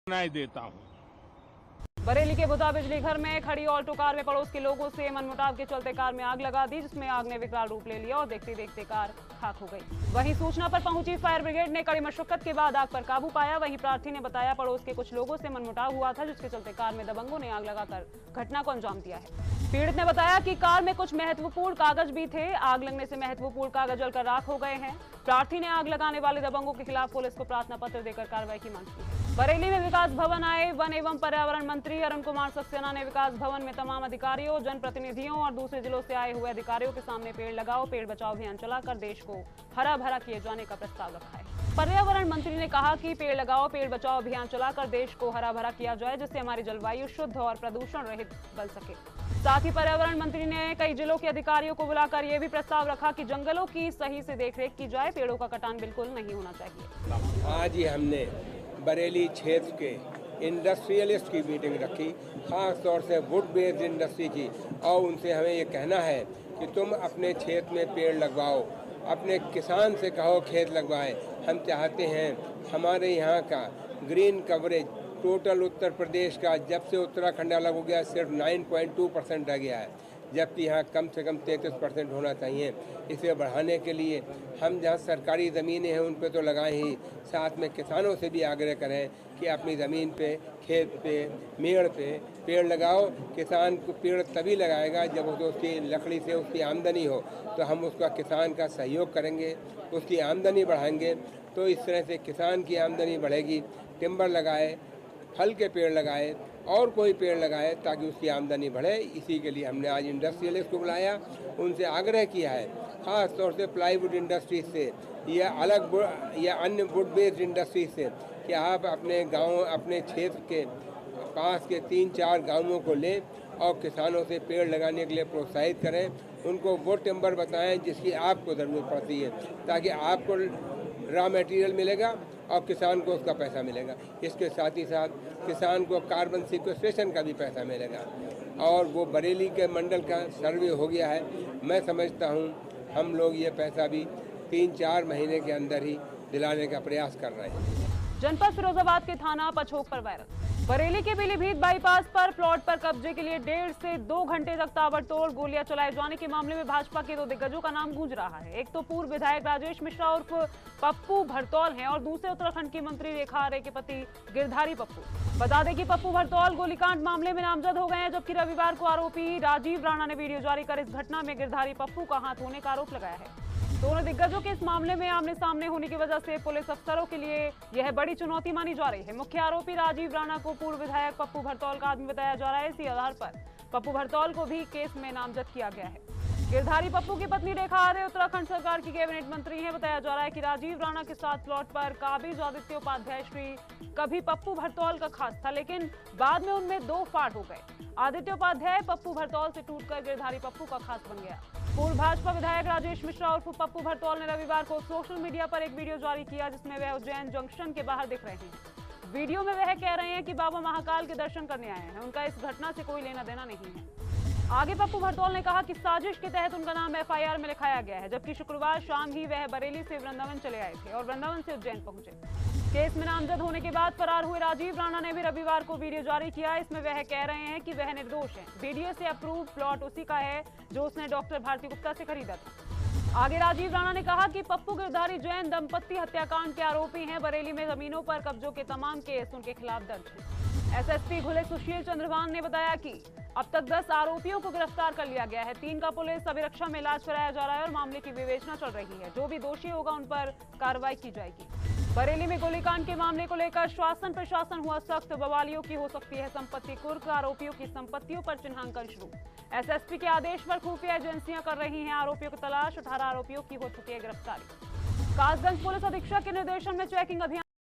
नहीं देता हूँ। बरेली के बुधा बिजली घर में खड़ी ऑल्टो कार में पड़ोस के लोगों से मनमुटाव के चलते कार में आग लगा दी, जिसमें आग ने विकराल रूप ले लिया और देखते देखते कार खाक हो गई। वहीं सूचना पर पहुंची फायर ब्रिगेड ने कड़ी मशक्कत के बाद आग पर काबू पाया। वहीं प्रार्थी ने बताया पड़ोस के कुछ लोगों से मनमुटाव हुआ था, जिसके चलते कार में दबंगों ने आग लगाकर घटना को अंजाम दिया है। पीड़ित ने बताया कि कार में कुछ महत्वपूर्ण कागज भी थे। आग लगने से महत्वपूर्ण कागज जलकर राख हो गए हैं। प्रार्थी ने आग लगाने वाले दबंगों के खिलाफ पुलिस को प्रार्थना पत्र देकर कार्रवाई की मांग की है। बरेली में विकास भवन आए वन एवं पर्यावरण मंत्री अरुण कुमार सक्सेना ने विकास भवन में तमाम अधिकारियों, जनप्रतिनिधियों और दूसरे जिलों से आए हुए अधिकारियों के सामने पेड़ लगाओ पेड़ बचाओ अभियान चलाकर देश को हरा भरा किए जाने का प्रस्ताव रखा है। पर्यावरण मंत्री ने कहा कि पेड़ लगाओ पेड़ बचाओ अभियान चलाकर देश को हरा भरा किया जाए, जिससे हमारी जलवायु शुद्ध और प्रदूषण रहित बन सके। साथ ही पर्यावरण मंत्री ने कई जिलों के अधिकारियों को बुलाकर यह भी प्रस्ताव रखा कि जंगलों की सही से देखरेख की जाए, पेड़ों का कटान बिल्कुल नहीं होना चाहिए। आज ही हमने बरेली क्षेत्र के इंडस्ट्रियलिस्ट की मीटिंग रखी, खास तौर से वुड बेस्ड इंडस्ट्री की, और उनसे हमें ये कहना है कि तुम अपने क्षेत्र में पेड़ लगवाओ, अपने किसान से कहो खेत लगवाएं। हम चाहते हैं हमारे यहाँ का green coverage total Uttar Pradesh का जब से उत्तराखंड अलग हो गया सिर्फ 9.2% रह गया है, जबकि यहाँ कम से कम 33% होना चाहिए। इसे बढ़ाने के लिए हम जहाँ सरकारी ज़मीनें हैं उन पे तो लगाएं ही, साथ में किसानों से भी आग्रह करें कि अपनी ज़मीन पे, खेत पे, मेड़ पे पेड़ लगाओ। किसान को पेड़ तभी लगाएगा जब उसकी लकड़ी से उसकी आमदनी हो, तो हम उसका किसान का सहयोग करेंगे, उसकी आमदनी बढ़ाएंगे। तो इस तरह से किसान की आमदनी बढ़ेगी। टिम्बर लगाए, फल के पेड़ लगाए और कोई पेड़ लगाए ताकि उसकी आमदनी बढ़े। इसी के लिए हमने आज इंडस्ट्रियलिस्ट को बुलाया, उनसे आग्रह किया है ख़ास तौर से प्लाईवुड इंडस्ट्री से या अन्य वुड बेस्ड इंडस्ट्री से कि आप अपने गांव, अपने क्षेत्र के पास के 3-4 गांवों को लें और किसानों से पेड़ लगाने के लिए प्रोत्साहित करें। उनको वो टिम्बर बताएं जिसकी आपको ज़रूरत पड़ती है, ताकि आपको रॉ मटेरियल मिलेगा और किसान को उसका पैसा मिलेगा। इसके साथ ही साथ किसान को कार्बन सिक्वेस्ट्रेशन का भी पैसा मिलेगा। और वो बरेली के मंडल का सर्वे हो गया है। मैं समझता हूँ हम लोग ये पैसा भी 3-4 महीने के अंदर ही दिलाने का प्रयास कर रहे हैं। जनपद फिरोजाबाद के थाना पछोक पर वायरल। बरेली के पीलीभीत बाईपास पर प्लॉट पर कब्जे के लिए 1.5 से 2 घंटे तक ताबड़तोड़ गोलियां चलाए जाने के मामले में भाजपा के 2 दिग्गजों का नाम गूंज रहा है। एक तो पूर्व विधायक राजेश मिश्रा उर्फ पप्पू भरतौल हैं और दूसरे उत्तराखंड की मंत्री रेखा आर्य के पति गिरधारी पप्पू। बता दें कि पप्पू भरतौल गोलीकांड मामले में नामजद हो गए हैं, जबकि रविवार को आरोपी राजीव राणा ने वीडियो जारी कर इस घटना में गिरधारी पप्पू का हाथ होने का आरोप लगाया है। दोनों दिग्गजों के इस मामले में आमने सामने होने की वजह से पुलिस अफसरों के लिए यह बड़ी चुनौती मानी जा रही है। मुख्य आरोपी राजीव राणा को पूर्व विधायक पप्पू भरतौल का आदमी बताया जा रहा है। इसी आधार पर पप्पू भरतौल को भी केस में नामजद किया गया है। गिरधारी पप्पू की पत्नी रेखा आर्य उत्तराखंड सरकार की कैबिनेट मंत्री हैं। बताया जा रहा है कि राजीव राणा के साथ प्लॉट पर काबिज आदित्य उपाध्याय श्री कभी पप्पू भरतौल का खास था, लेकिन बाद में उनमें 2 फाड़ हो गए। आदित्य उपाध्याय पप्पू भरतौल से टूटकर गिरधारी पप्पू का खास बन गया। पूर्व भाजपा विधायक राजेश मिश्रा उर्फ पप्पू भरतौल ने रविवार को सोशल मीडिया पर एक वीडियो जारी किया, जिसमें वह उज्जैन जंक्शन के बाहर दिख रहे हैं। वीडियो में वह कह रहे हैं कि बाबा महाकाल के दर्शन करने आए हैं, उनका इस घटना से कोई लेना देना नहीं है। आगे पप्पू भरतौल ने कहा कि साजिश के तहत उनका नाम एफआईआर में लिखाया गया है, जबकि शुक्रवार शाम ही वह बरेली से वृंदावन चले आए थे और वृंदावन से उज्जैन पहुंचे। केस में नामजद होने के बाद फरार हुए राजीव राणा ने भी रविवार को वीडियो जारी किया। इसमें वह कह रहे हैं कि वह निर्दोष हैं। बीडीए से अप्रूव प्लॉट उसी का है जो उसने डॉक्टर भारती गुप्ता से खरीदा था। आगे राजीव राणा ने कहा कि पप्पू गिरधारी जैन दंपत्ति हत्याकांड के आरोपी हैं। बरेली में जमीनों पर कब्जों के तमाम केस उनके खिलाफ दर्ज हैं। एसएसपी घुले सुशील चंद्रभान ने बताया कि अब तक 10 आरोपियों को गिरफ्तार कर लिया गया है। 3 का पुलिस अभिरक्षा में इलाज कराया जा रहा है और मामले की विवेचना चल रही है। जो भी दोषी होगा उन पर कार्रवाई की जाएगी। बरेली में गोलीकांड के मामले को लेकर शासन प्रशासन हुआ सख्त। बवालियों की हो सकती है संपत्ति कुर्क, आरोपियों की संपत्तियों पर चिन्हांकन शुरू। एसएसपी के आदेश पर खुफिया एजेंसियां कर रही हैं आरोपियों की तलाश। 18 आरोपियों की हो चुकी है गिरफ्तारी। कासगंज पुलिस अधीक्षक के निर्देशन में चेकिंग अभियान